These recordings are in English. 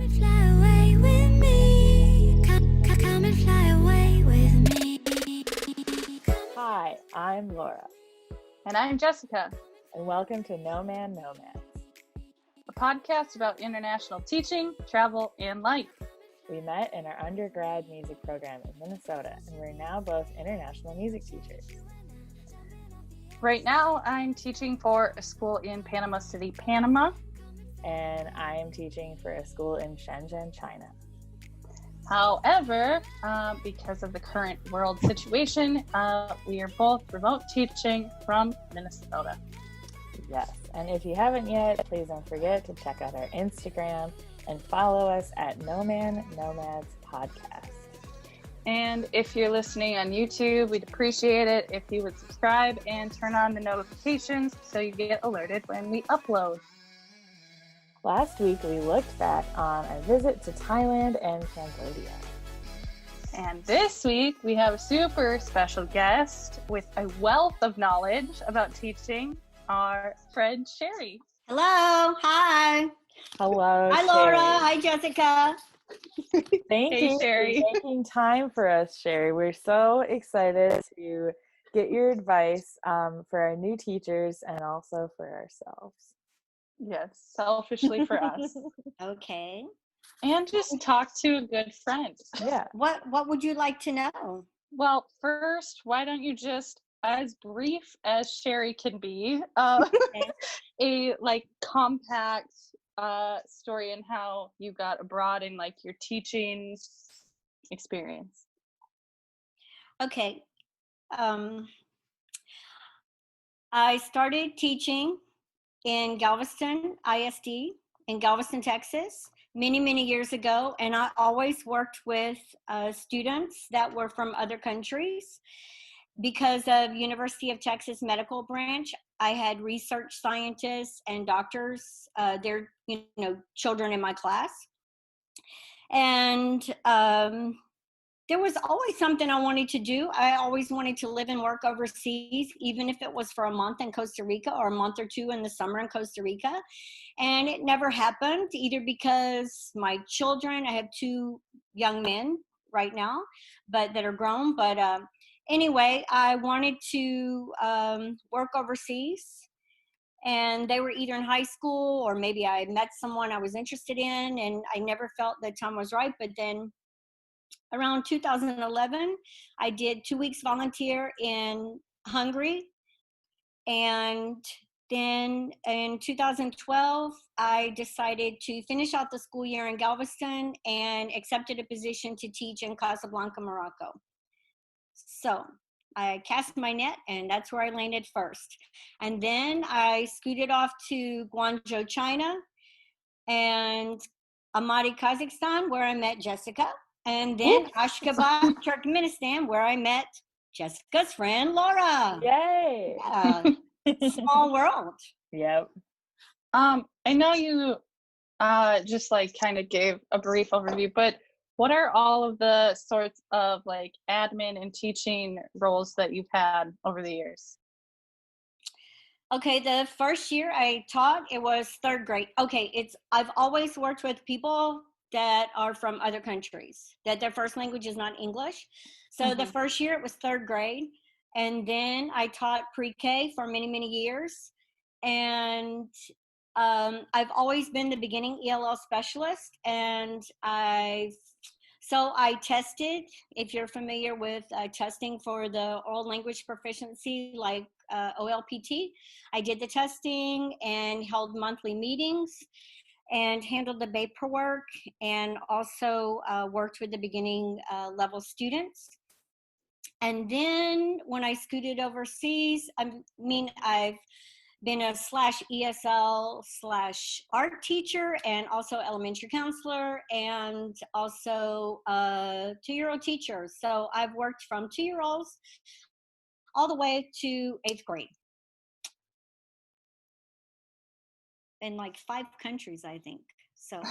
and fly away with me. Come and fly away with me. Hi, I'm Laura, And I'm Jessica, and welcome to Nomads, a podcast about international teaching, travel, and life. We met in our undergrad music program in Minnesota, and we're now both international music teachers. Right now, I'm teaching for a school in Panama City, Panama. And I am teaching for a school in Shenzhen, China. However, because of the current world situation, we are both remote teaching from Minnesota. Yes, and if you haven't yet, please don't forget to check out our Instagram and follow us at Nomads Podcast. And if you're listening on YouTube, we'd appreciate it if you would subscribe and turn on the notifications so you get alerted when we upload. Last week, we looked back on our visit to Thailand and Cambodia. And this week, we have a super special guest with a wealth of knowledge about teaching, our friend Sherri. Hello. Hi. Hello, Hi, Laura. Sherri. Hi, Jessica. Thank Hey, you Sherri. for making time for us, Sherri. We're so excited to get your advice for our new teachers and also for ourselves. Yes, selfishly for us. Okay. And just talk to a good friend. Yeah. What would you like to know? Well, first, why don't you just, as brief as Sherri can be, a compact story in how you got abroad and your teaching experience. Okay. I started teaching in Galveston ISD in Galveston, Texas, many years ago, and I always worked with students that were from other countries. Because of University of Texas Medical Branch, I had research scientists and doctors, their children in my class, and there was always something I wanted to do. I always wanted to live and work overseas, even if it was for a month in Costa Rica or a month or two in the summer in Costa Rica. And it never happened, either because my children, I have two young men right now, but that are grown. But anyway, I wanted to work overseas. And they were either in high school or maybe I met someone I was interested in, and I never felt the time was right. But then around 2011, I did 2 weeks volunteer in Hungary. And then in 2012, I decided to finish out the school year in Galveston and accepted a position to teach in Casablanca, Morocco. So I cast my net, and that's where I landed first. And then I scooted off to Guangzhou, China, and Almaty, Kazakhstan, where I met Jessica. And then Ashgabat, Turkmenistan, where I met Jessica's friend, Laura. Yay! Yeah. Small world. Yep. I know you just kind of gave a brief overview, but what are all of the sorts of admin and teaching roles that you've had over the years? Okay, the first year I taught, it was third grade. Okay, I've always worked with people that are from other countries, that their first language is not English. So the first year it was third grade. And then I taught pre-K for many years. And I've always been the beginning ELL specialist. And I tested, if you're familiar with testing for the oral language proficiency, like OLPT, I did the testing and held monthly meetings and handled the paperwork, and also worked with the beginning level students. And then when I scooted overseas, I've been a /ESL/art teacher, and also elementary counselor, and also a 2-year-old teacher. So I've worked from 2-year-olds all the way to 8th grade. In 5 countries, I think. So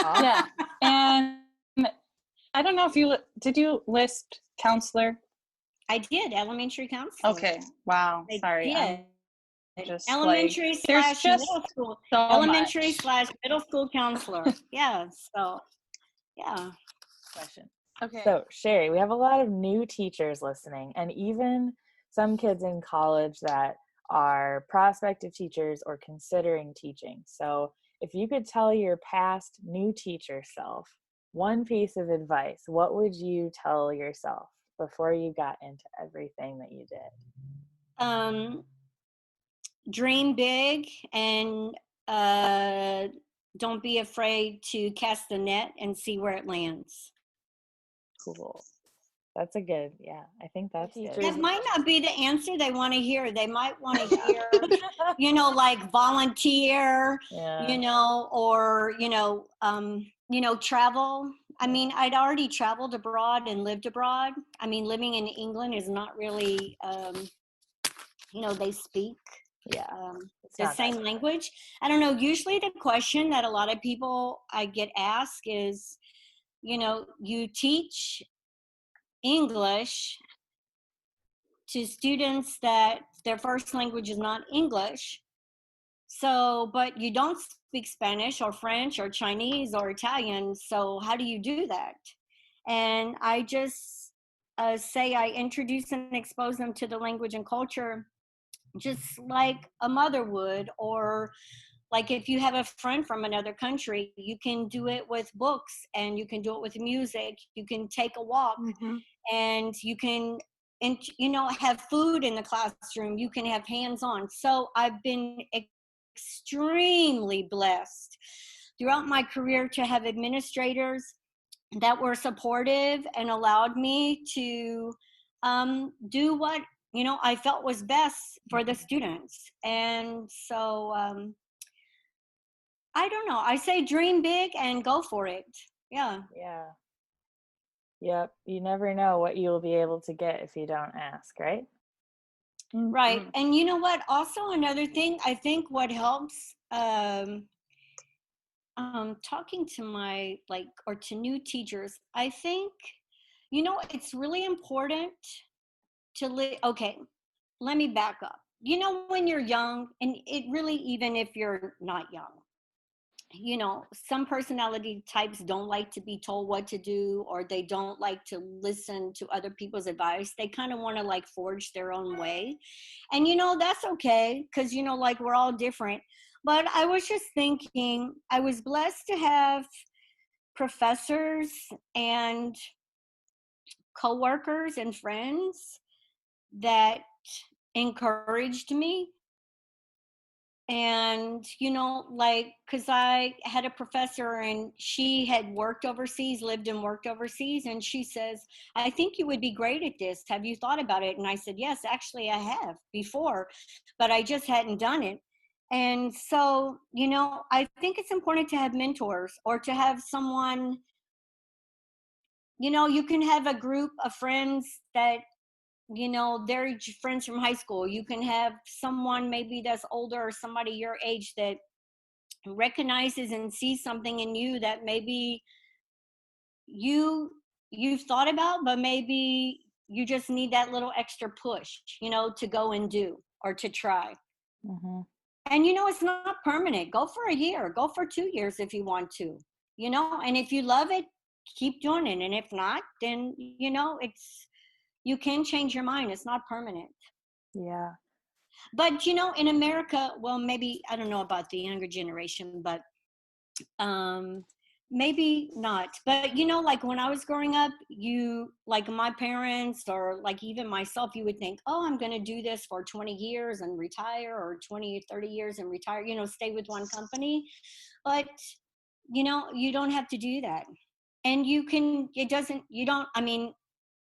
Yeah. And I don't know if did you list counselor? I did, elementary counselor. Okay. Wow. Sorry. Did. just elementary like, there's slash just middle school, so elementary much. slash middle school counselor. Yeah. So, yeah. Question. Okay. So, Sherri, we have a lot of new teachers listening, and even some kids in college that are prospective teachers or considering teaching. So, if you could tell your past new teacher self one piece of advice, what would you tell yourself before you got into everything that you did? Dream big and don't be afraid to cast the net and see where it lands. Cool. That's a good, yeah, I think that's good. That might not be the answer they want to hear. They might want to hear, like volunteer, Yeah. or, travel. I mean, I'd already traveled abroad and lived abroad. I mean, living in England is not really, they speak Yeah. the same language. I don't know. Usually the question that a lot of people I get asked is, you teach English to students that their first language is not English. So, but you don't speak Spanish or French or Chinese or Italian. So how do you do that? And I just say I introduce and expose them to the language and culture just like a mother would, or like if you have a friend from another country, you can do it with books and you can do it with music. You can take a walk and you can, have food in the classroom. You can have hands-on. So I've been extremely blessed throughout my career to have administrators that were supportive and allowed me to do what I felt was best for the students. And so I don't know, I say dream big and go for it. Yeah. Yep, you never know what you'll be able to get if you don't ask, right? Right. And you know what, also another thing, I think what helps talking to my or to new teachers, I think it's really important to okay, let me back up. When you're young, and it really, even if you're not young, some personality types don't like to be told what to do, or they don't like to listen to other people's advice. They kind of want to forge their own way. And that's okay, because we're all different. But I was just thinking, I was blessed to have professors and coworkers and friends that encouraged me. And because I had a professor and she had worked overseas, lived and worked overseas, and she says, I think you would be great at this, have you thought about it? And I said, yes, actually I have before, but I just hadn't done it. And so I think it's important to have mentors, or to have someone, you can have a group of friends that they're friends from high school. You can have someone maybe that's older, or somebody your age that recognizes and sees something in you that maybe you've thought about, but maybe you just need that little extra push, to go and do, or to try. And it's not permanent. Go for a year, go for 2 years if you want to, and if you love it, keep doing it. And if not, then you can change your mind. It's not permanent. Yeah. But in America, well, maybe I don't know about the younger generation, but maybe not. But when I was growing up, my parents, or even myself, you would think, oh, I'm going to do this for 20 years and retire, or 20 30 years and retire, stay with one company. But you don't have to do that. And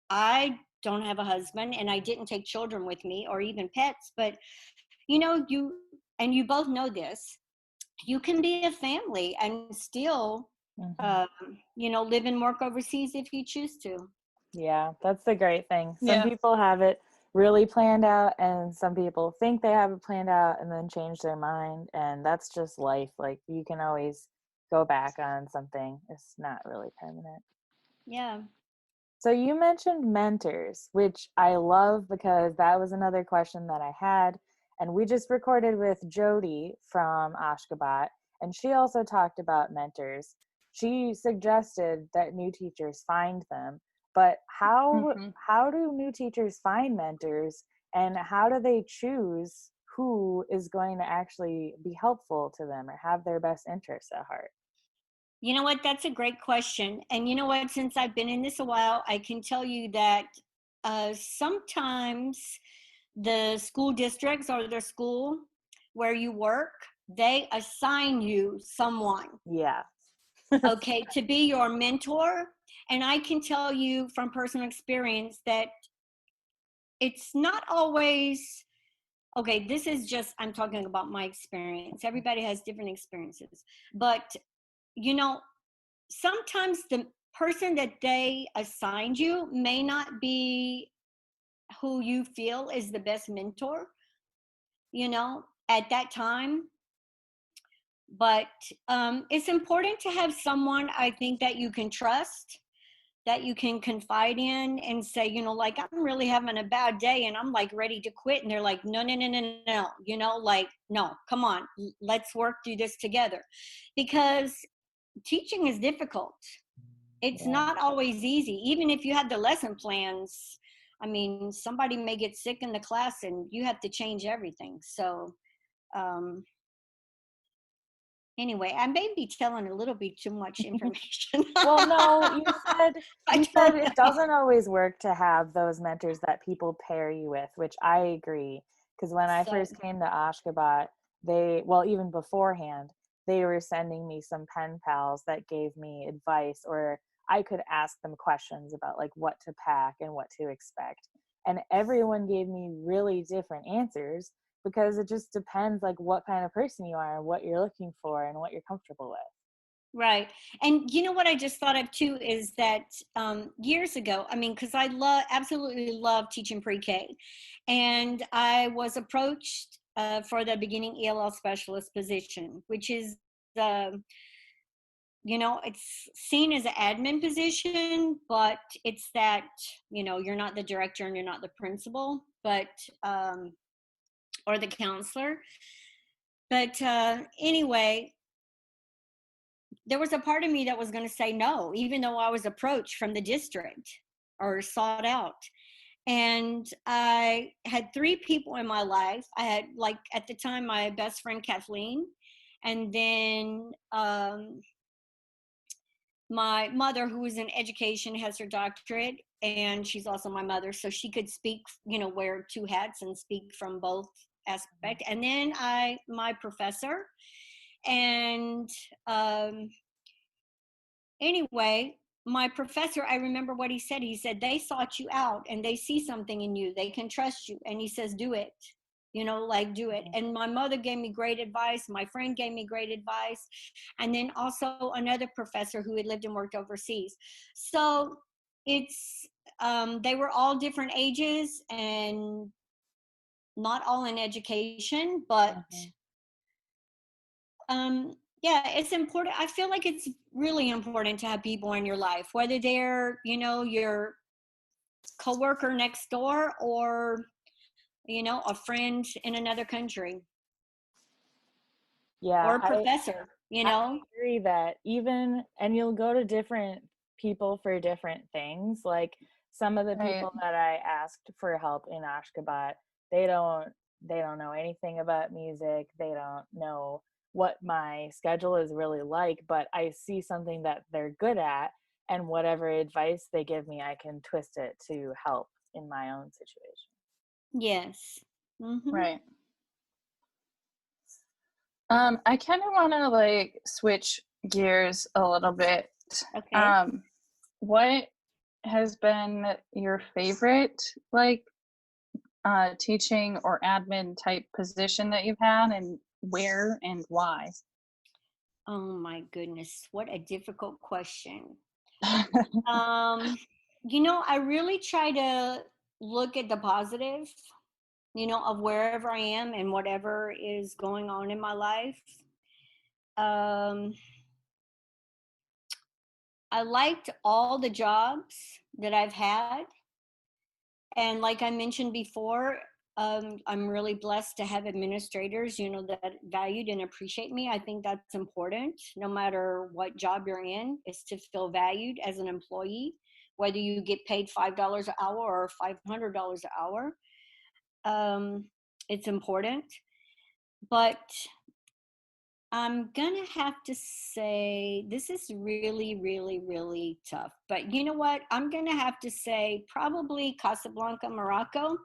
I don't have a husband, and I didn't take children with me, or even pets, but you both know this, you can be a family and still live and work overseas if you choose to. Yeah, that's the great thing. Some people have it really planned out, and some people think they have it planned out and then change their mind, and that's just life. You can always go back on something. It's not really permanent. Yeah. So you mentioned mentors, which I love, because that was another question that I had. And we just recorded with Jody from Ashgabat, and she also talked about mentors. She suggested that new teachers find them, but how do new teachers find mentors, and how do they choose who is going to actually be helpful to them or have their best interests at heart? You know what? That's a great question. And you know what? Since I've been in this a while, I can tell you that sometimes the school districts or the school where you work, they assign you someone, Yeah. okay, to be your mentor. And I can tell you from personal experience that it's not always, okay, this is just, I'm talking about my experience. Everybody has different experiences. But, you know, sometimes the person that they assigned you may not be who you feel is the best mentor, you know, at that time. But it's important to have someone, I think, that you can trust, that you can confide in and say, you know, like, I'm really having a bad day and I'm like ready to quit. And they're like, no, no, no, no, no, you know, like, no, come on, let's work through this together. Because teaching is difficult. It's Yeah. not always easy. Even if you have the lesson plans, I mean, somebody may get sick in the class and you have to change everything. So, um, anyway, I may be telling a little bit too much information. Well, no, you said I you don't said it know. doesn't always work to have those mentors that people pair you with, which I agree. Because when I So, first came to Ashgabat, well, even beforehand, they were sending me some pen pals that gave me advice, or I could ask them questions about like what to pack and what to expect. And everyone gave me really different answers because it just depends like what kind of person you are and what you're looking for and what you're comfortable with. right. And you know what I just thought of too is that years ago, I mean, because I absolutely love teaching pre-K. And I was approached for the beginning ELL specialist position, which is the, you know, it's seen as an admin position, but it's that, you know, you're not the director and you're not the principal, but, or the counselor. But anyway, there was a part of me that was going to say no, even though I was approached from the district or sought out. And I had three people in my life. I had, like, at the time, my best friend, Kathleen. And then my mother, who was in education, has her doctorate. And she's also my mother. So she could speak, you know, wear two hats and speak from both aspects. And then my professor. And anyway, my professor, I remember what he said. He said, they sought you out and they see something in you. They can trust you. And he says, do it, you know, like, do it. And my mother gave me great advice. My friend gave me great advice. And then also another professor who had lived and worked overseas. So it's, they were all different ages and not all in education, but yeah, it's important. I feel like it's really important to have people in your life, whether they're, you know, your coworker next door or, you know, a friend in another country Yeah, or a professor, you I know. agree that even, and you'll go to different people for different things. Like some of the Right. people that I asked for help in Ashgabat, they don't know anything about music. They don't know what my schedule is really like, but I see something that they're good at, and whatever advice they give me, I can twist it to help in my own situation. Yes. Mm-hmm. Right. I kind of want to like switch gears a little bit. Okay. What has been your favorite like teaching or admin type position that you've had, and where and why? Oh my goodness, what a difficult question. You know, I really try to look at the positive, you know, of wherever I am and whatever is going on in my life. Um, I liked all the jobs that I've had. And like I mentioned before, I'm really blessed to have administrators, that valued and appreciate me. I think that's important, no matter what job you're in, is to feel valued as an employee, whether you get paid $5 an hour or $500 an hour. It's important. But I'm gonna have to say this is really, really, really tough. But you know what? I'm gonna have to say probably Casablanca, Morocco,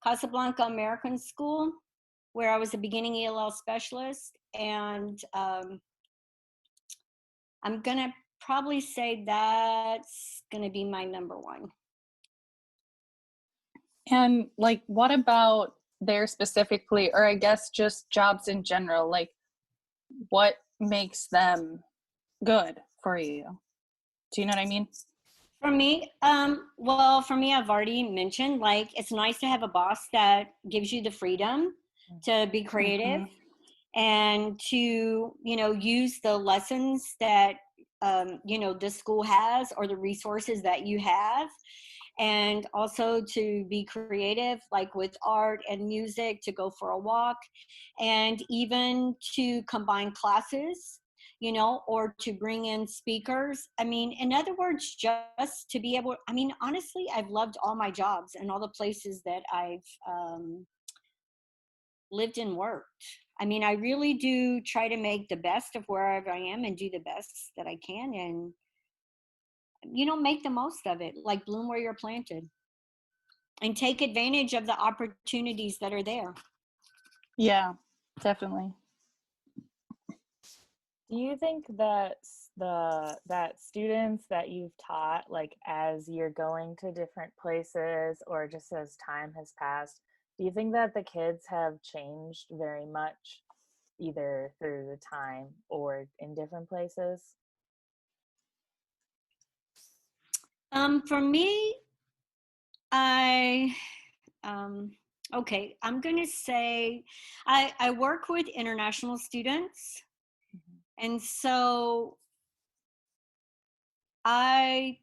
Casablanca American School, where I was a beginning ELL specialist, and I'm gonna probably say that's gonna be my number one. And like, what about there specifically, or I guess just jobs in general? Like, what makes them good for you? Do you know what I mean? For me, for me, I've already mentioned, like, it's nice to have a boss that gives you the freedom to be creative and to, use the lessons that, the school has or the resources that you have. And also to be creative, like with art and music, to go for a walk, and even to combine classes, or to bring in speakers. I mean, in other words, just to be able, honestly, I've loved all my jobs and all the places that I've lived and worked. I really do try to make the best of wherever I am and do the best that I can, and make the most of it, like bloom where you're planted, and take advantage of the opportunities that are there. Yeah, definitely. Do you think that that students that you've taught, like as you're going to different places or just as time has passed, do you think that the kids have changed very much, either through the time or in different places? For me, okay, I'm gonna say I work with international students, and so I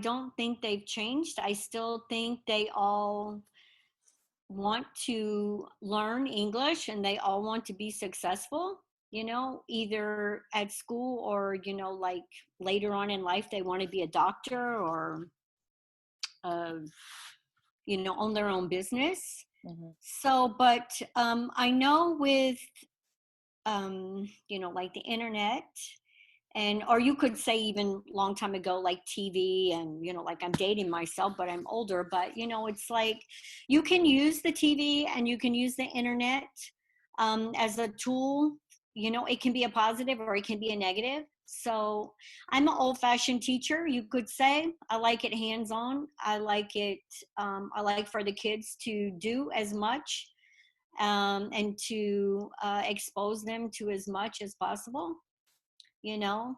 don't think they've changed. I still think they all want to learn English and they all want to be successful, either at school or, like later on in life, they want to be a doctor or, own their own business. So, but I know with, like the internet, and or you could say even long time ago, like TV, and like I'm dating myself, but I'm older, but it's like you can use the TV and you can use the internet as a tool. It can be a positive or it can be a negative. So I'm an old-fashioned teacher, you could say. I like it hands-on. I like it. I like for the kids to do as much and to expose them to as much as possible.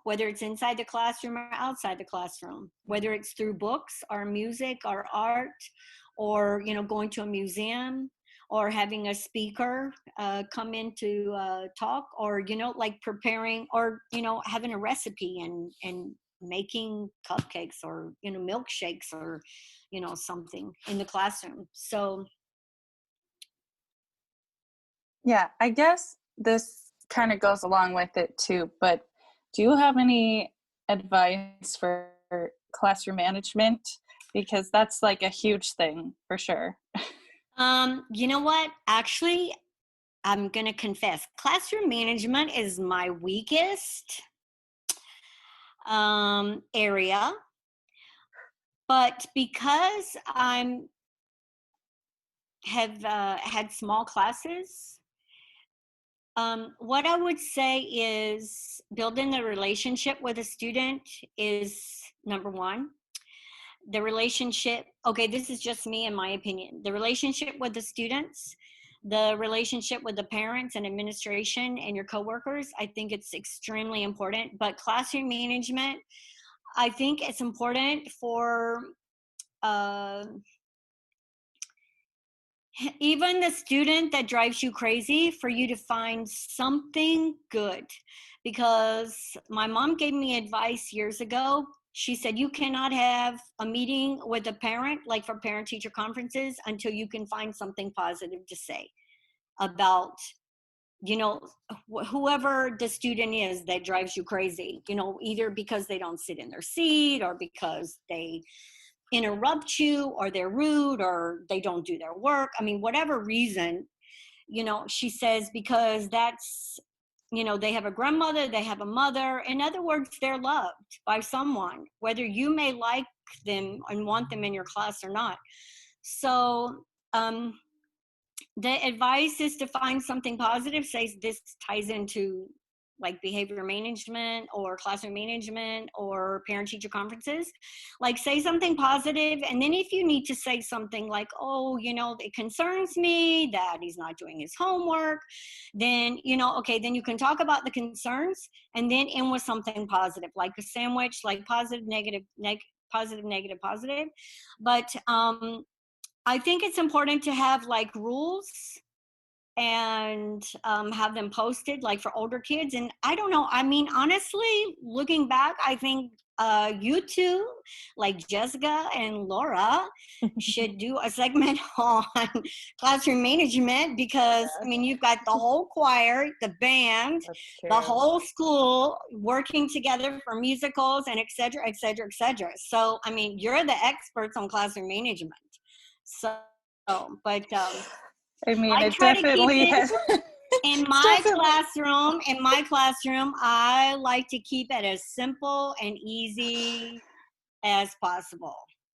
Whether it's inside the classroom or outside the classroom, whether it's through books or music or art, or, going to a museum, or having a speaker come in to talk, or, like preparing, or, having a recipe and making cupcakes or, milkshakes or, something in the classroom. So. Yeah, I guess this kind of goes along with it too, but do you have any advice for classroom management? Because that's like a huge thing for sure. You know what? Actually, I'm going to confess, classroom management is my weakest area. But because have had small classes, what I would say is building the relationship with a student is number one. The relationship, okay, this is just me in my opinion. The relationship with the students, the relationship with the parents and administration and your coworkers, I think it's extremely important. But classroom management, I think it's important for even the student that drives you crazy, for you to find something good. Because my mom gave me advice years ago. she said, you cannot have a meeting with a parent, like for parent-teacher conferences, until you can find something positive to say about, you know, whoever the student is that drives you crazy, you know, either because they don't sit in their seat or because they interrupt you or they're rude or they don't do their work. I mean, whatever reason, you know, she says, because that's, you know, they have a grandmother, they have a mother. In other words, they're loved by someone, whether you may like them and want them in your class or not. So the advice is to find something positive. Says this ties into like behavior management or classroom management or parent-teacher conferences. Like say something positive, and then if you need to say something like, oh, you know, it concerns me that he's not doing his homework, then, you know, okay, then you can talk about the concerns and then end with something positive, like a sandwich, like positive, negative, positive, negative, positive. But I think it's important to have like rules and have them posted like for older kids. And I don't know, I mean, honestly, looking back, I think you two, like Jesica and Laura, should do a segment on classroom management, because I mean, you've got the whole choir, the band, the whole school working together for musicals and et cetera, et cetera, et cetera. So, I mean, you're the experts on classroom management. So, but I mean, I it try to keep definitely it has. in my classroom, I like to keep it as simple and easy as possible.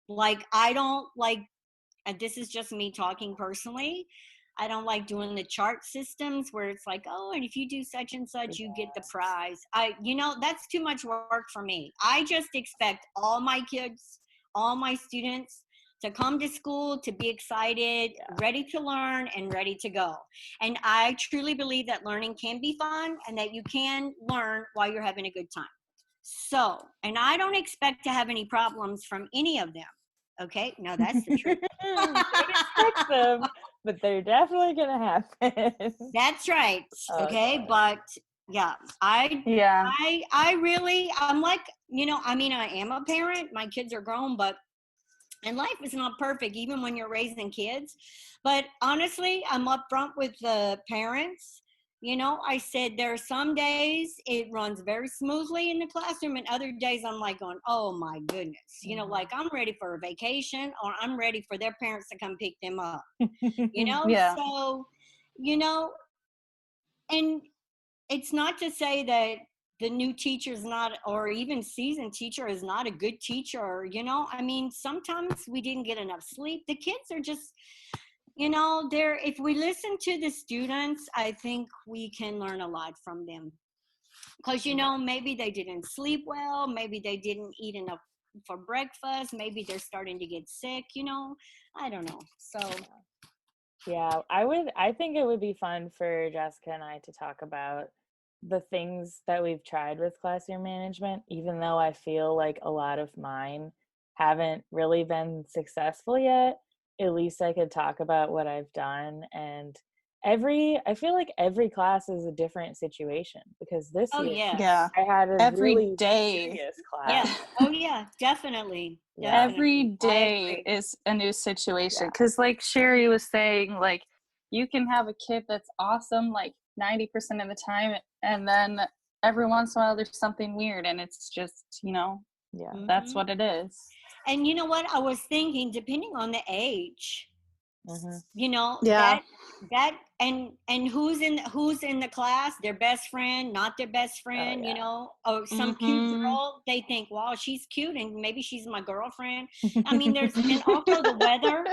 Like, I don't like, and this is just me talking personally, I don't like doing the chart systems where it's like, oh, and if you do such and such, you get the prize. You know, that's too much work for me. I just expect all my kids, all my students to come to school, to be excited, ready to learn, and ready to go. And I truly believe that learning can be fun and that you can learn while you're having a good time. So, and I don't expect to have any problems from any of them. Okay, now that's the truth. Don't expect them, but they're definitely gonna happen. That's right. Okay, Okay. but yeah, Yeah. I really, I'm like, you know, I mean, I am a parent. My kids are grown, but and life is not perfect, even when you're raising kids. But honestly, I'm upfront with the parents. You know, I said there are some days it runs very smoothly in the classroom, and other days I'm like going, oh my goodness, you know, like I'm ready for a vacation, or I'm ready for their parents to come pick them up, you know? Yeah. So, you know, and it's not to say that the new teacher is not, or even seasoned teacher is not a good teacher, you know. I mean, sometimes we didn't get enough sleep. The kids are just, you know, they're, if we listen to the students, I think we can learn a lot from them. Because, you know, maybe they didn't sleep well, maybe they didn't eat enough for breakfast, maybe they're starting to get sick, you know, I don't know. So Yeah, I think it would be fun for Jessica and I to talk about the things that we've tried with classroom management, even though I feel like a lot of mine haven't really been successful yet. At least I could talk about what I've done. And I feel like every class is a different situation, because this oh year yeah, Yeah. I had a Every really day. serious yeah, class. oh yeah, definitely, Yeah. Every definitely. I day agree. is a new situation. Yeah. Because, like Sherri was saying, like, you can have a kid that's awesome, like 90% of the time, and then every once in a while there's something weird, and it's just, you know, Yeah. that's Mhm. what it is. And you know what? I was thinking, depending on the age, Mm-hmm. you know, Yeah. that and who's in the class, their best friend, not their best Oh friend, you yeah. know, or some cute Mm-hmm. girl, they think, wow, she's cute and maybe she's my girlfriend. I mean, there's, and also the weather.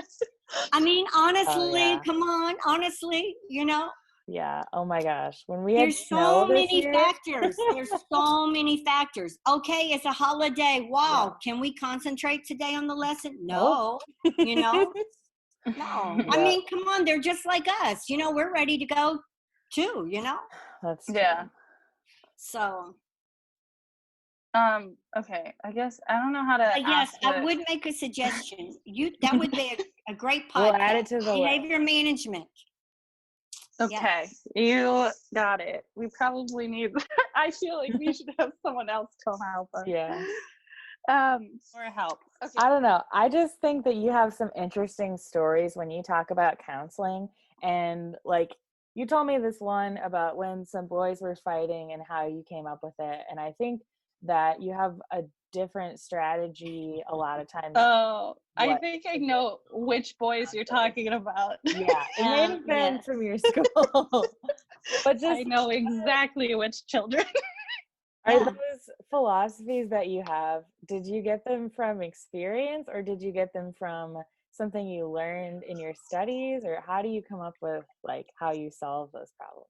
I mean, Oh honestly, yeah. come on, honestly, you know, Yeah. Oh my gosh. When we had there's snow so this many year. factors. There's so many factors. Okay, it's a holiday. Wow, Yeah. can we concentrate today on the lesson? Nope. No, you know, no. I Yep. mean, come on, they're just like us. You know, we're ready to go too, you know? That's Yeah. true. So, Okay, I guess I don't know how to yes, ask I the would make a suggestion. That would be a great We'll add it podcast. to the list. Behavior management. Okay, Yes. you got it. We probably need I feel like we should have someone else come help us. Yeah. Or help. Okay. I don't know. I just think that you have some interesting stories when you talk about counseling. And like you told me this one about when some boys were fighting and how you came up with it. And I think that you have a different strategy a lot of times. Oh, I what think I to do. know which boys you're talking about. Yeah, it may have been Yes. from your school. But I just know exactly which children. are Yeah. those philosophies that you have, did you get them from experience or did you get them from something you learned in your studies, or how do you come up with like how you solve those problems?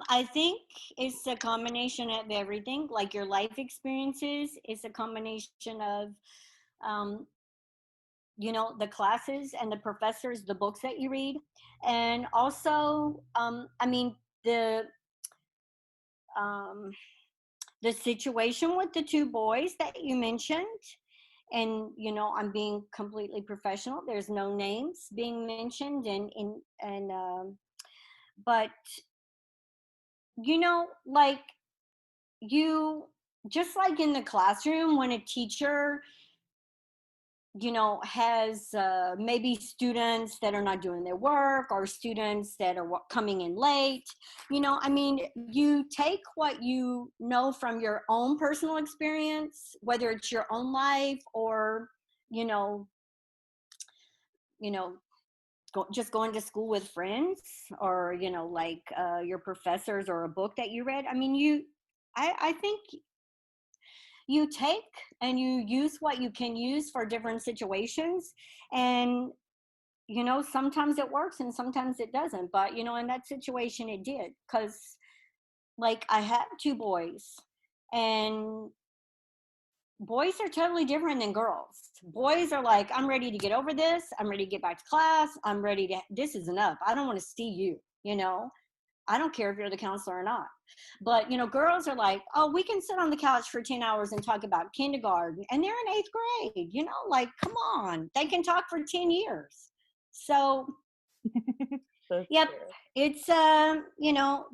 I think it's a combination of everything, like your life experiences. It's a combination of, um, the classes and the professors, the books that you read, and also, the um, the situation with the two boys that you mentioned. And I'm being completely professional. There's no names being mentioned, and but like you just like in the classroom when a teacher has maybe students that are not doing their work or students that are coming in late. You take what you know from your own personal experience, whether it's your own life or you know you know just going to school with friends, or like your professors, or a book that you read. I think you take and you use what you can use for different situations. And sometimes it works and sometimes it doesn't, but in that situation it did, because like I have two boys, and boys are totally different than girls. Boys are like, I'm ready to get over this, I'm ready to get back to class, I'm ready to, this is enough, I don't want to see you. I don't care if you're the counselor or not. But, girls are like, oh, we can sit on the couch for 10 hours and talk about kindergarten. And they're in 8th grade, like, come on, they can talk for 10 years. So, That's yep, true. it's,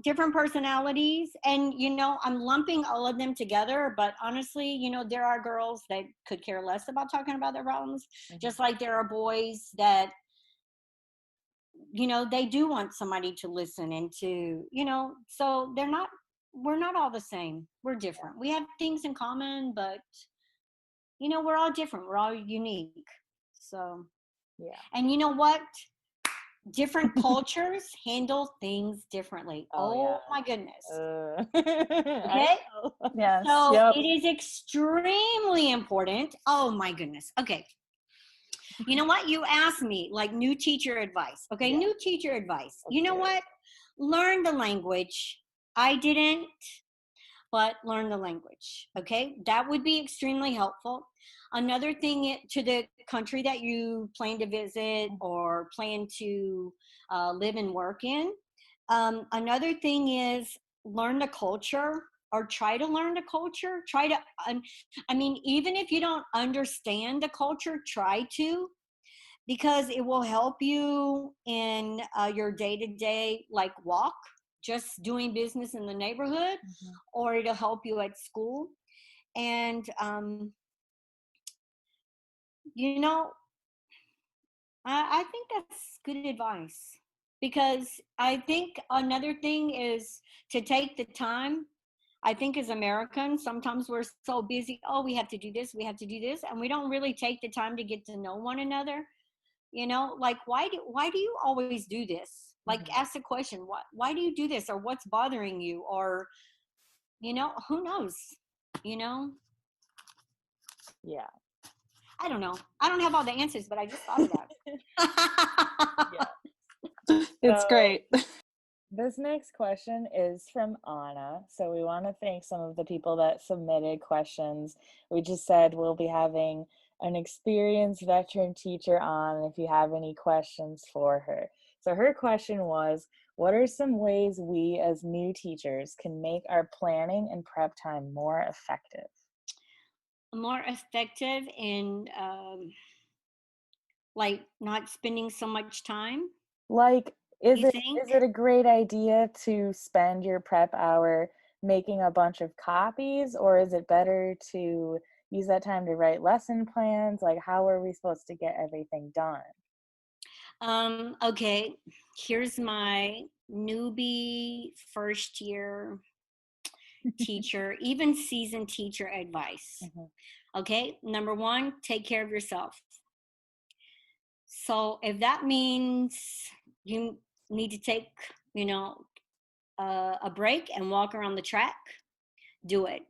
different personalities. And, I'm lumping all of them together. But honestly, there are girls that could care less about talking about their problems, just like there are boys that they do want somebody to listen and to so we're not all the same, we're different, we have things in common, but we're all different, we're all unique. So Yeah. and you know what, different cultures handle things differently. Oh, My goodness. I Okay, know. Yes. so Yep. it is extremely important. Oh my goodness. Okay, you know what, you asked me like new teacher advice. Okay, Yeah. new teacher advice. Let's You know do it. what, learn the language. I didn't, but learn the language. Okay, that would be extremely helpful. Another thing, to the country that you plan to visit or plan to live and work in. Another thing is learn the culture, or try to learn the culture. Try to, even if you don't understand the culture, try to, because it will help you in your day-to-day like walk, just doing business in the neighborhood, or it'll help you at school. And you know I think that's good advice, because I think another thing is to take the time. I think as Americans, sometimes we're so busy, oh, we have to do this, we have to do this, and we don't really take the time to get to know one another. Like, why do you always do this? Like, ask the question, why do you do this, or what's bothering you, or who knows, you know Yeah. I don't know, I don't have all the answers, but I just thought of that. Yeah. It's So, great. this next question is from Anna. So we want to thank some of the people that submitted questions. We just said we'll be having an experienced veteran teacher on if you have any questions for her. So her question was, what are some ways we as new teachers can make our planning and prep time more effective? More effective in like not spending so much time, Like, is you it think? is it a great idea to spend your prep hour making a bunch of copies, or is it better to use that time to write lesson plans? Like, how are we supposed to get everything done? Okay, here's my newbie first year teacher, even seasoned teacher advice. Mhm. Okay, number one, take care of yourself. So if that means you need to take, you know, a break and walk around the track, do it.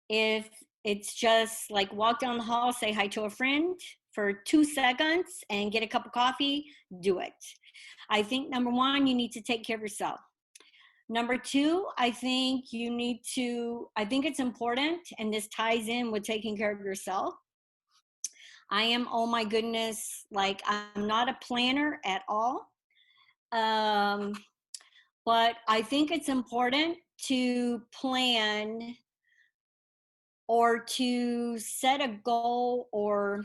If it's just like walk down the hall, say hi to a friend for 2 seconds and get a cup of coffee, do it. I think number one, you need to take care of yourself. Number two, I think it's important, and this ties in with taking care of yourself. I am, oh my goodness, like I'm not a planner at all. But I think it's important to plan or to set a goal or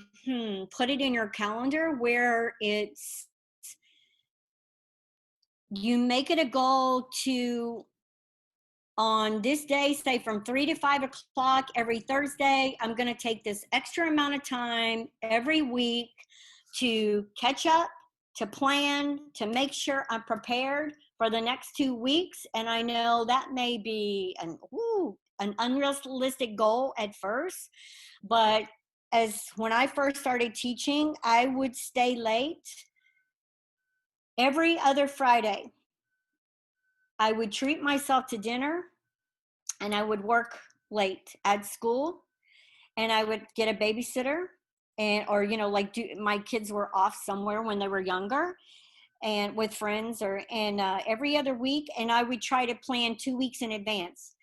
put it in your calendar where you make it a goal to, on this day, say from 3 to 5 o'clock every Thursday, I'm going to take this extra amount of time every week to catch up, to plan, to make sure I'm prepared for the next 2 weeks. And I know that may be an unrealistic goal at first, but as when I first started teaching, I would stay late every other Friday. I would treat myself to dinner, and I would work late at school, and I would get a babysitter, and or my kids were off somewhere when they were younger and with friends, and every other week, and I would try to plan 2 weeks in advance.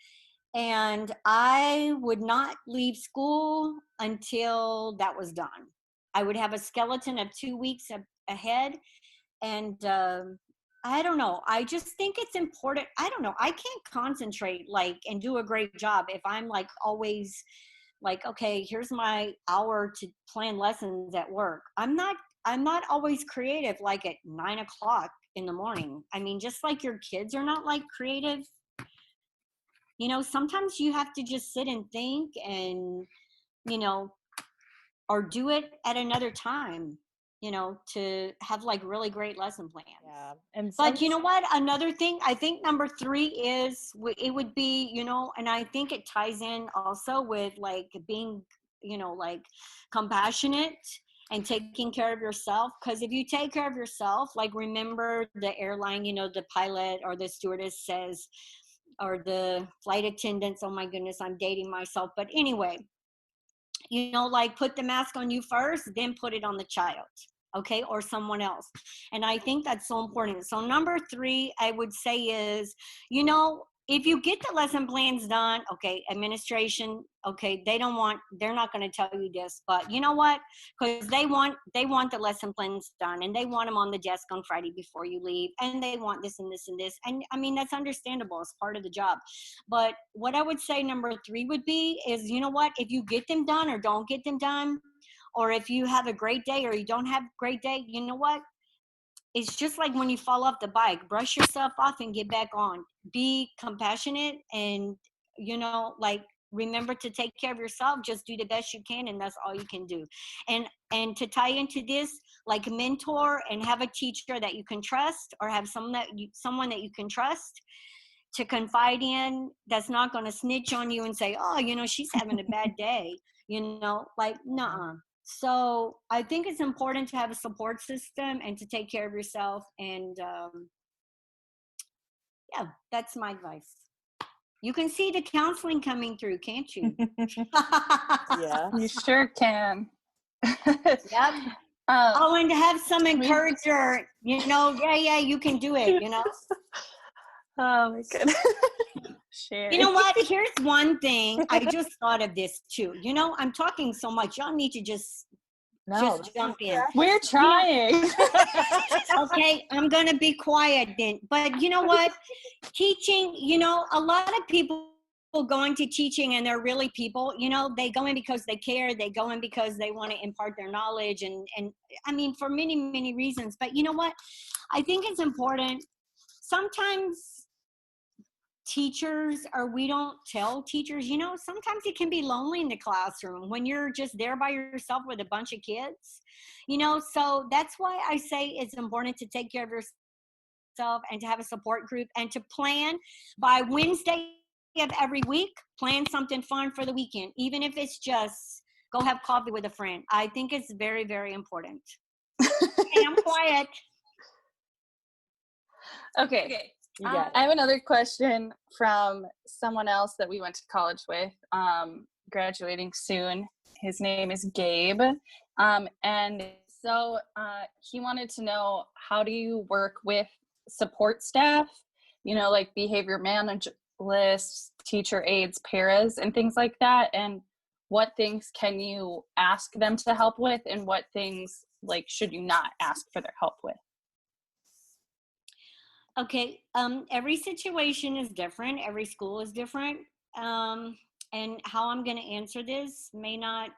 And I would not leave school until that was done. I would have a skeleton of 2 weeks ahead. And I don't know. I just think it's important. I don't know. I can't concentrate and do a great job if I'm always okay, here's my hour to plan lessons at work. I'm not always creative at 9 o'clock in the morning. I mean, just like your kids are not creative. Sometimes you have to just sit and think and, or do it at another time, to have really great lesson plans. Yeah. And But you know what? Another thing, I think number 3 is, it would be, and I think it ties in also with being, compassionate and taking care of yourself. Because if you take care of yourself, remember the airline, the pilot or the stewardess says, or the flight attendants, oh my goodness, I'm dating myself. But anyway, put the mask on you first, then put it on the child, okay, or someone else. And I think that's so important. So number 3, I would say is, if you get the lesson plans done, okay, administration, okay, they're not going to tell you this, but you know what? Because they want the lesson plans done, and they want them on the desk on Friday before you leave, and they want this and this and this. And I mean, that's understandable. It's part of the job. But what I would say number 3 would be is, you know what? If you get them done or don't get them done, or if you have a great day or you don't have a great day, you know what? It's just like when you fall off the bike, brush yourself off and get back on. Be compassionate and, remember to take care of yourself. Just do the best you can, and that's all you can do. And to tie into this, mentor and have a teacher that you can trust, or have someone that you can trust to confide in, that's not going to snitch on you and say, oh, she's having a bad day, nuh-uh. So I think it's important to have a support system and to take care of yourself. And yeah, that's my advice. You can see the counseling coming through, can't you? Yeah. You sure can. Yep. And to have some encourager, yeah, you can do it, Oh my goodness. Sherri. You know what? Here's one thing. I just thought of this too. I'm talking so much. Y'all need to just jump in. We're trying. Okay, I'm going to be quiet then. But you know what? Teaching, a lot of people go into teaching, and they're really people, they go in because they care. They go in because they want to impart their knowledge. And I mean, for many, many reasons. But you know what? I think it's important. Sometimes teachers, or we don't tell teachers, sometimes it can be lonely in the classroom when you're just there by yourself with a bunch of kids, so that's why I say it's important to take care of yourself and to have a support group and to plan by Wednesday of every week, plan something fun for the weekend, even if it's just go have coffee with a friend. I think it's very, very important. And I'm quiet. Okay. You got it. I have another question from someone else that we went to college with, graduating soon. His name is Gabe. And so he wanted to know, how do you work with support staff, like behavior managers, teacher aides, paras, and things like that? And what things can you ask them to help with, and what things should you not ask for their help with? Okay, every situation is different. Every school is different. And how I'm going to answer this may not,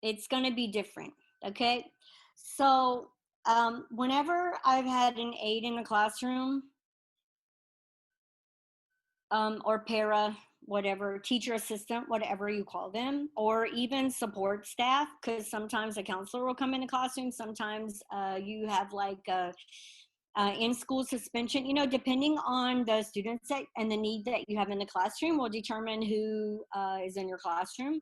it's going to be different. Okay, so whenever I've had an aide in the classroom, or para, whatever, teacher assistant, whatever you call them, or even support staff, because sometimes a counselor will come in the classroom. Sometimes you have in-school suspension, depending on the student set and the need that you have in the classroom will determine who is in your classroom.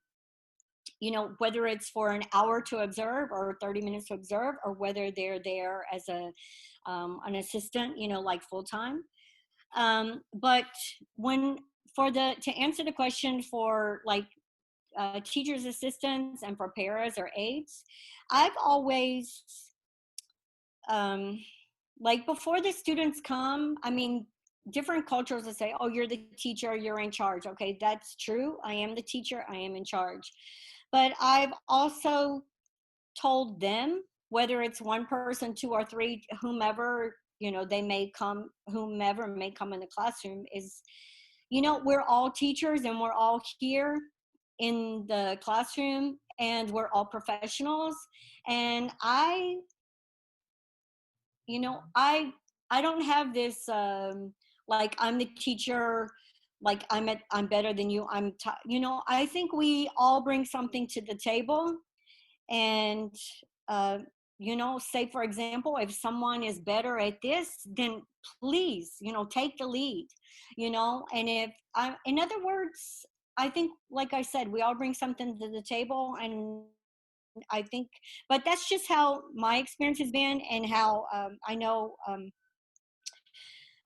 Whether it's for an hour to observe or 30 minutes to observe, or whether they're there as an assistant, full-time. But to answer the question for teachers assistants and for paras or aides, I've always, before the students come, different cultures will say, oh, you're the teacher, you're in charge. Okay, that's true. I am the teacher, I am in charge. But I've also told them, whether it's one person, two or three, whomever, whomever may come in the classroom, is, we're all teachers and we're all here in the classroom and we're all professionals. And I don't have this, I'm the teacher, I'm better than you. I think we all bring something to the table. And, say, for example, if someone is better at this, then please, take the lead, and in other words, I think, like I said, we all bring something to the table. And I think, but that's just how my experience has been, and how I know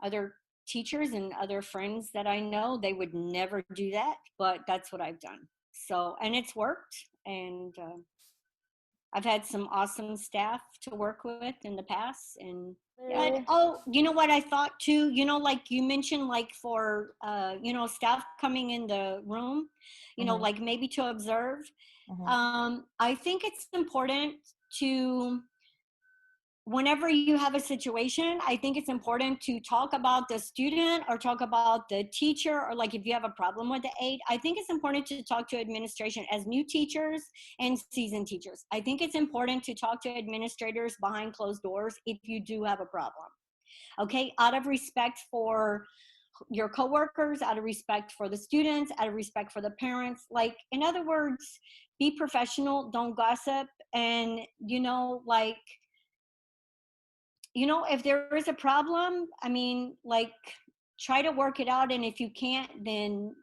other teachers and other friends that I know, they would never do that, but that's what I've done. So, and it's worked. And I've had some awesome staff to work with in the past. And but you know what I thought too, like you mentioned, for staff coming in the room, maybe to observe. I think it's important to, whenever you have a situation, I think it's important to talk about the student or talk about the teacher, or if you have a problem with the aide, I think it's important to talk to administration as new teachers and seasoned teachers. I think it's important to talk to administrators behind closed doors if you do have a problem. Okay, out of respect for your coworkers, out of respect for the students, out of respect for the parents. In other words, be professional, don't gossip. And, if there is a problem, try to work it out. And if you can't, then,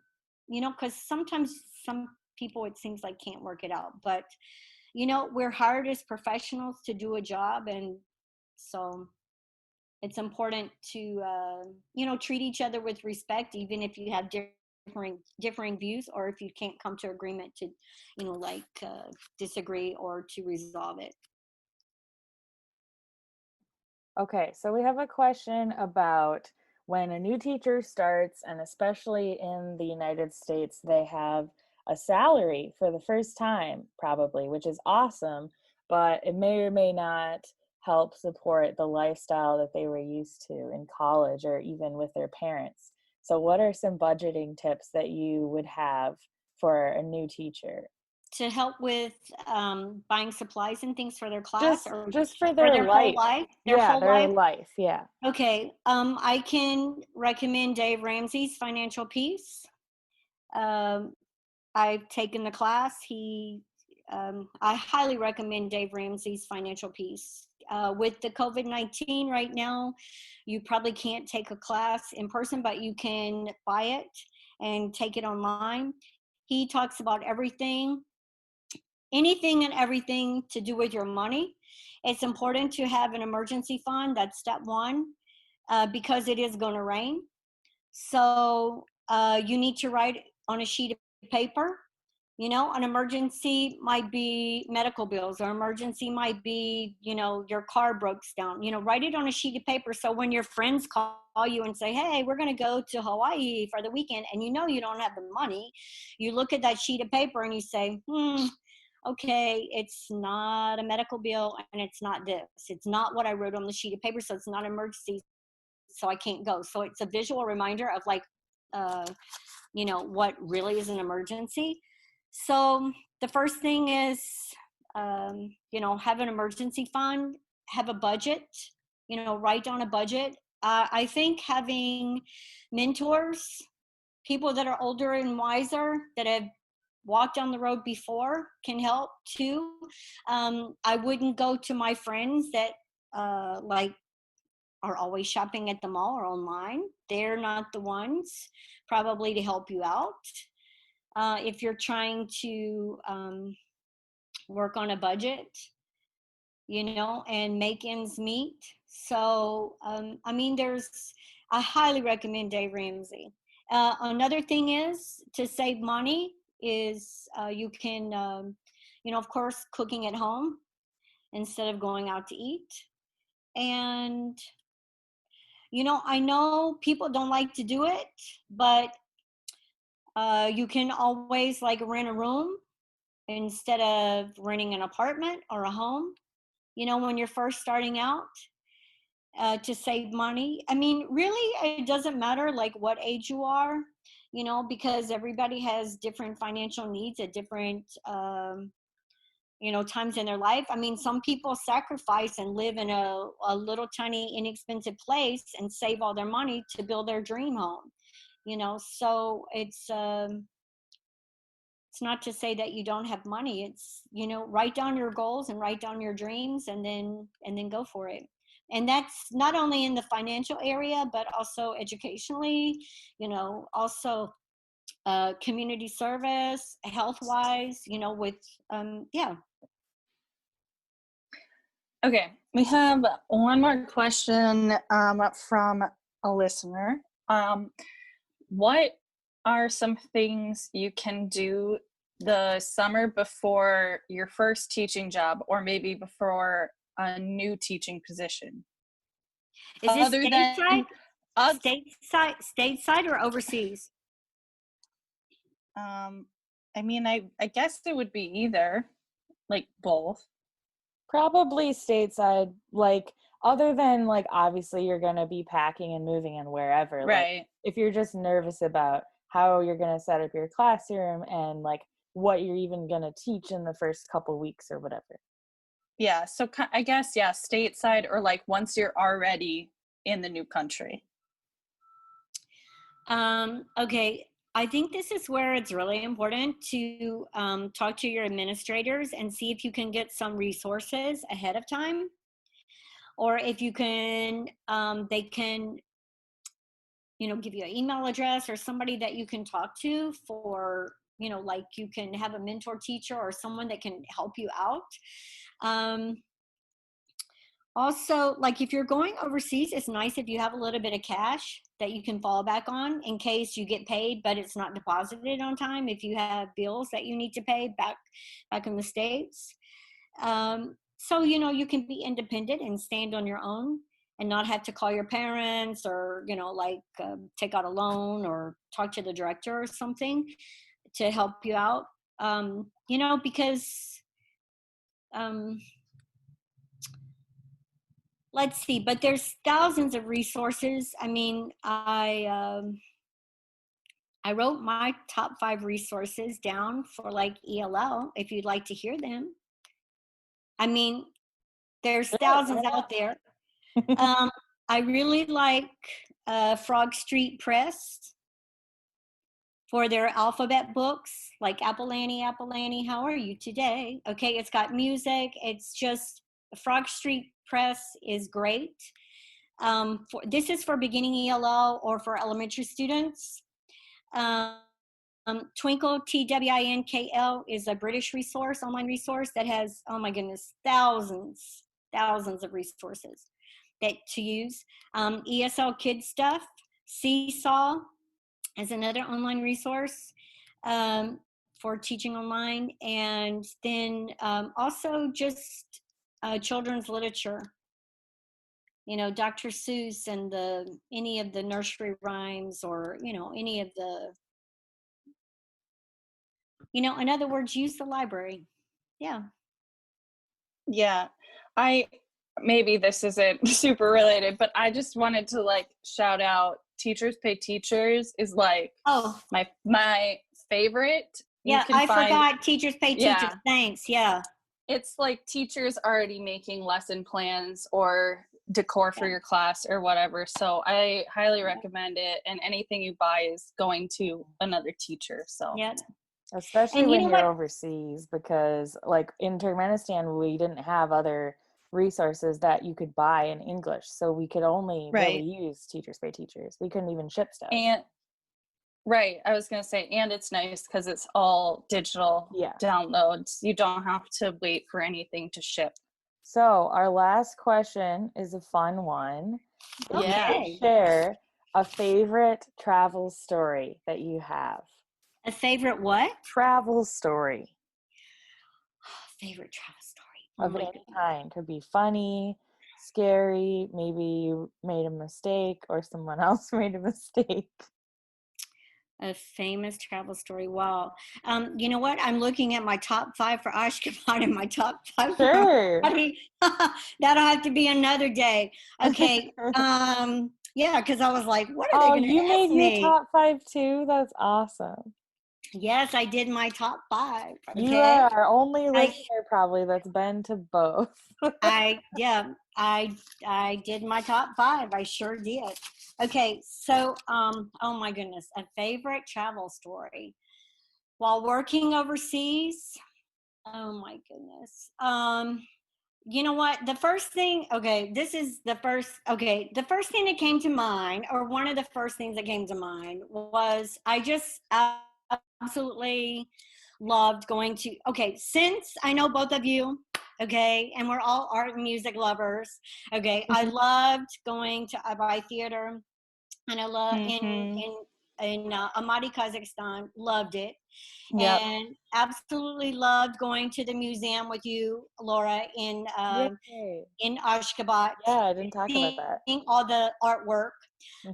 because sometimes some people, it seems like, can't work it out. But, we're hired as professionals to do a job. And so it's important to, treat each other with respect, even if you have differing views, or if you can't come to agreement to, disagree or to resolve it. Okay, so we have a question about when a new teacher starts, and especially in the United States, they have a salary for the first time, probably, which is awesome, but it may or may not help support the lifestyle that they were used to in college or even with their parents. So what are some budgeting tips that you would have for a new teacher? to help with buying supplies and things for their class, Just or just for for their their whole life. life? Their Yeah, whole their life? life. Yeah. Okay. I can recommend Dave Ramsey's Financial Peace. Um, I've taken the class. I highly recommend Dave Ramsey's Financial Peace. With the COVID-19 right now, you probably can't take a class in person, but you can buy it and take it online. He talks about anything and everything to do with your money. It's important to have an emergency fund. That's step one, because it is going to rain. So you need to write on a sheet of paper. An emergency might be medical bills, or emergency might be, your car broke down. Write it on a sheet of paper. So when your friends call you and say, hey, we're going to go to Hawaii for the weekend, and you don't have the money, you look at that sheet of paper and you say, okay, it's not a medical bill, and it's not this. It's not what I wrote on the sheet of paper, so it's not an emergency, so I can't go. So it's a visual reminder of what really is an emergency. So the first thing is, have an emergency fund, have a budget, write down a budget. I think having mentors, people that are older and wiser, that have walked down the road before, can help too. I wouldn't go to my friends that are always shopping at the mall or online. They're not the ones probably to help you out. If you're trying to work on a budget, and make ends meet. So, I highly recommend Dave Ramsey. Another thing is to save money is you can, of course, cooking at home instead of going out to eat. And, I know people don't like to do it, but you can always rent a room instead of renting an apartment or a home, when you're first starting out, to save money. I mean, really, it doesn't matter what age you are, because everybody has different financial needs at different, times in their life. I mean, some people sacrifice and live in a little tiny inexpensive place and save all their money to build their dream home, so it's not to say that you don't have money. It's, write down your goals and write down your dreams, and then go for it. And that's not only in the financial area, but also educationally, also community service, health wise, with, yeah. Okay, we have one more question from a listener. What are some things you can do the summer before your first teaching job, or maybe before a new teaching position? Is this stateside? Uh, Stateside or overseas? I guess it would be either, both. Probably stateside, other than obviously you're going to be packing and moving and wherever. Right. If you're just nervous about how you're going to set up your classroom and what you're even going to teach in the first couple weeks or whatever. Yeah, so I guess, yeah, stateside, or once you're already in the new country. Okay, I think this is where it's really important to talk to your administrators and see if you can get some resources ahead of time, or if you can, they can, give you an email address or somebody that you can talk to for, you can have a mentor teacher or someone that can help you out. Also, if you're going overseas, it's nice if you have a little bit of cash that you can fall back on in case you get paid, but it's not deposited on time. If you have bills that you need to pay back in the States. So, you can be independent and stand on your own and not have to call your parents or, take out a loan or talk to the director or something to help you out. Because, let's see, but there's thousands of resources. I mean, I wrote my top 5 resources down for like ELL, if you'd like to hear them. I mean, there's thousands out there. I really like Frog Street Press for their alphabet books, like Apple Annie, how are you today? Okay, it's got music. It's just, Frog Street Press is great. This is for beginning ELL or for elementary students. Twinkle, TWINKL, is a British resource, online resource that has, oh my goodness, thousands of resources to use. ESL Kids Stuff, Seesaw is another online resource for teaching online. And then also just children's literature. You know, Dr. Seuss and any of the nursery rhymes, or, you know, any of the, you know, in other words, use the library. Yeah. Yeah. Maybe this isn't super related, but I just wanted to like shout out Teachers Pay Teachers is like my favorite. Yeah, I forgot Teachers Pay Teachers. Thanks. Yeah. It's like teachers already making lesson plans or decor for your class or whatever. So I highly recommend it, and anything you buy is going to another teacher. So yeah. Especially when you're overseas, because like in Turkmenistan, we didn't have other resources that you could buy in English. So we could only really use Teachers Pay Teachers. We couldn't even ship stuff. And I was going to say, and it's nice because it's all digital downloads. You don't have to wait for anything to ship. So our last question is a fun one. Okay. Share a favorite travel story that you have. A favorite what? Travel story. Favorite travel story. Of any kind. Could be funny, scary, maybe you made a mistake or someone else made a mistake. A famous travel story. Wow. You know what? I'm looking at my top 5 for Ashgabat and my top 5 Sure. That'll have to be another day. Okay. Yeah, because I was like, what are they going to ask me? Oh, you made your top 5 too? That's awesome. Yes, I did my top 5. Okay? You are our only listener probably that's been to both. I did my top 5. I sure did. Okay, so oh my goodness, a favorite travel story while working overseas. Oh my goodness. You know what? The first thing that came to mind, or one of the first things that came to mind, was I just absolutely loved going to, since I know both of you, and we're all art and music lovers, I loved going to Abai Theater, and I love in Almaty, Kazakhstan, loved it. Yep. And absolutely loved going to the museum with you, Laura, in Ashgabat. Yeah, I didn't talk about that. Seeing all the artwork.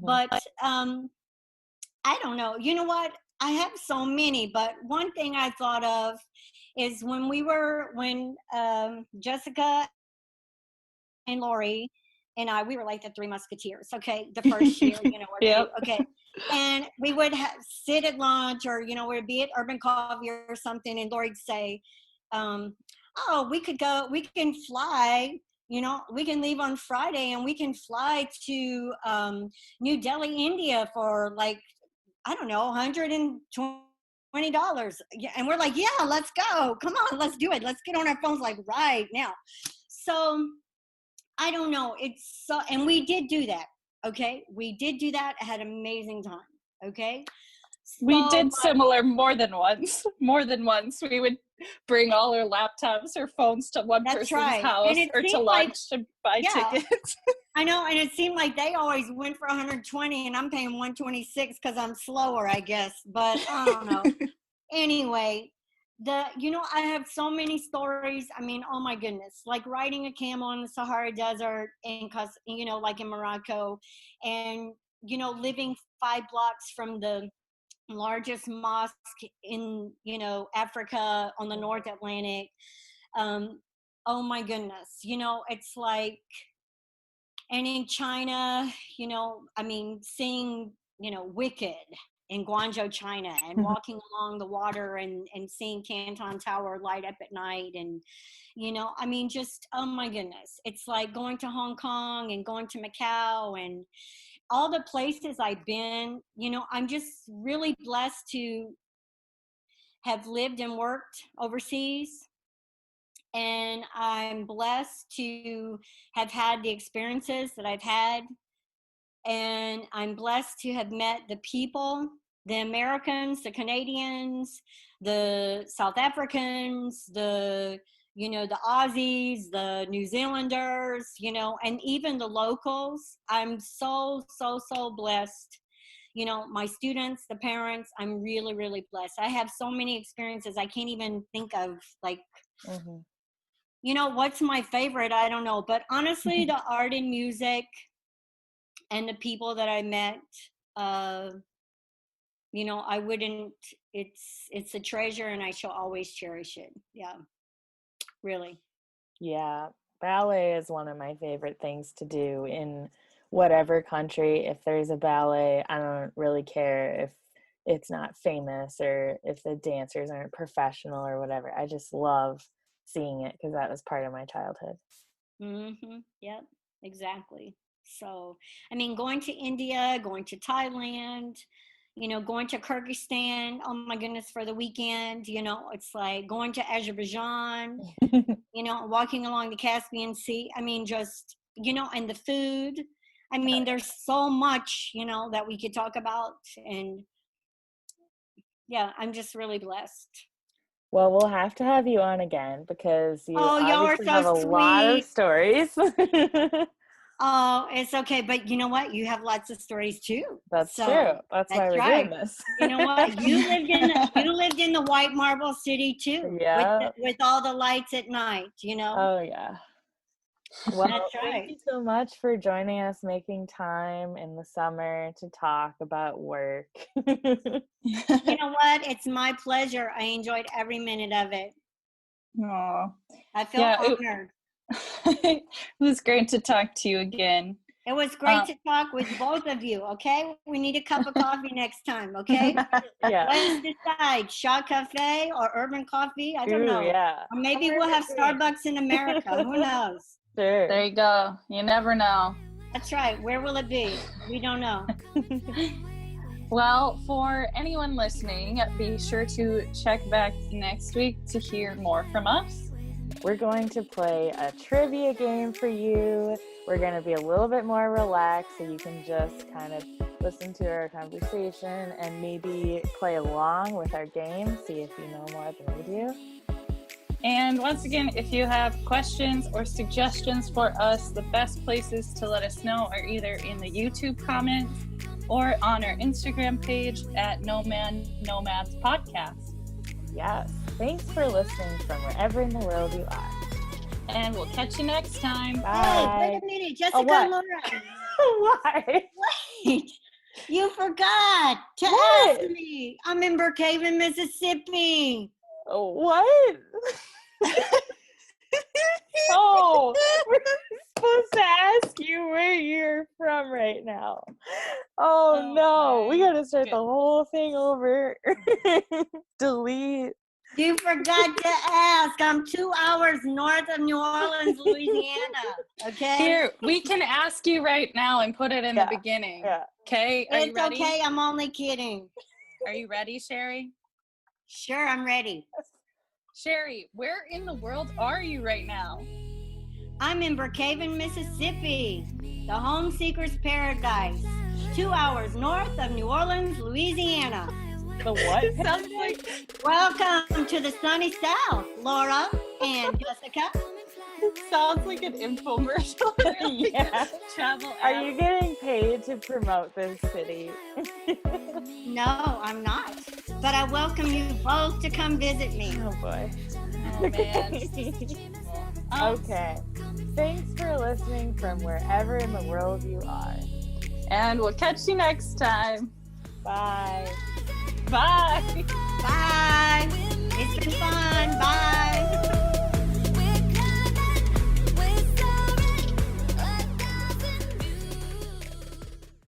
But I don't know. You know what? I have so many, but one thing I thought of is when Jesica and Lori and we were like the 3 Musketeers, the first year, and we would sit at lunch, or, we'd be at Urban Coffee or something, and Lori'd say, we can fly, we can leave on Friday and we can fly to New Delhi, India for like, I don't know, $120. And we're like, yeah, let's go. Come on, let's do it. Let's get on our phones like right now. So I don't know. And we did do that. We did do that. I had an amazing time. We did similar more than once. We would bring all our laptops or phones to one person's house or to lunch to buy tickets. I know, and it seemed like they always went for 120, and I'm paying 126 because I'm slower, I guess. But I don't know. Anyway, I have so many stories. I mean, oh my goodness, like riding a camel in the Sahara Desert, like in Morocco, and living 5 blocks from the largest mosque in Africa on the North Atlantic. Oh my goodness, it's like, and in China, seeing Wicked, in Guangzhou, China, and walking along the water and seeing Canton Tower light up at night. And, you know, I mean, just, oh my goodness. It's like going to Hong Kong and going to Macau and all the places I've been. You know, I'm just really blessed to have lived and worked overseas. And I'm blessed to have had the experiences that I've had. And I'm blessed to have met the people, the Americans, the Canadians, the South Africans, the, you know, the Aussies, the New Zealanders, you know, and even the locals. I'm so, so, so blessed. You know, my students, the parents, I'm really, really blessed. I have so many experiences I can't even think of, like, you know, what's my favorite? I don't know. But honestly, the art and music and the people that I met, you know, I wouldn't, it's a treasure and I shall always cherish it. Yeah, really. Yeah, ballet is one of my favorite things to do in whatever country. If there's a ballet, I don't really care if it's not famous or if the dancers aren't professional or whatever. I just love seeing it because that was part of my childhood. Yep, exactly. So, I mean, going to India, going to Thailand, you know, going to Kyrgyzstan, oh my goodness, for the weekend, you know, it's like going to Azerbaijan, you know, walking along the Caspian Sea. I mean, just, you know, and the food. I mean, there's so much, you know, that we could talk about. And yeah, I'm just really blessed. Well, we'll have to have you on again because you Oh, y'all are obviously have a so lot of sweet. stories. Oh, it's okay. But you know what? You have lots of stories too. That's So, true. That's why we're right. doing this. You know what? You lived in the White Marble City too. Yeah. With all the lights at night, you know? Oh, yeah. Well, That's right. thank you so much for joining us, making time in the summer to talk about work. You know what? It's my pleasure. I enjoyed every minute of it. Aw. I feel honored. It was great to talk to you again. It was great to talk with both of you, okay? We need a cup of coffee next time, okay? Yeah. Let's decide, Shaw Cafe or Urban Coffee? I don't know. Yeah. Or maybe we'll have Starbucks in America. Who knows? Sure. There you go. You never know. That's right. Where will it be? We don't know. Well, for anyone listening, be sure to check back next week to hear more from us. We're going to play a trivia game for you. We're going to be a little bit more relaxed so you can just kind of listen to our conversation and maybe play along with our game, see if you know more than we do. And once again, if you have questions or suggestions for us, the best places to let us know are either in the YouTube comments or on our Instagram page at Nomads Podcast. Yes. Thanks for listening from wherever in the world you are. And we'll catch you next time. Bye. Hey, wait a minute. Jessica what? and Laura. Why? Wait. You forgot to What? ask me. I'm in Brookhaven, Mississippi. What? Oh, we're supposed to ask you where you're from right now. Oh no, we gotta start the whole thing over. Delete. You forgot to ask. I'm 2 hours north of New Orleans, Louisiana. Okay? Here, we can ask you right now and put it in the beginning. Yeah. Okay? Are you It's ready? okay. I'm only kidding. Are you ready, Sherri? Sure, I'm ready. Sherri, where in the world are you right now? I'm in Brookhaven, Mississippi, the home seeker's paradise, 2 hours north of New Orleans, Louisiana. The what? Sounds like Welcome to the sunny South, Laura and Jessica. sounds like an infomercial. Yeah. Travel Are app. you getting paid to promote this city? No, I'm not. But I welcome you both to come visit me. Oh boy. Oh, man. Okay. Thanks for listening from wherever in the world you are. And we'll catch you next time. Bye. Bye. Bye. It's been fun. Bye.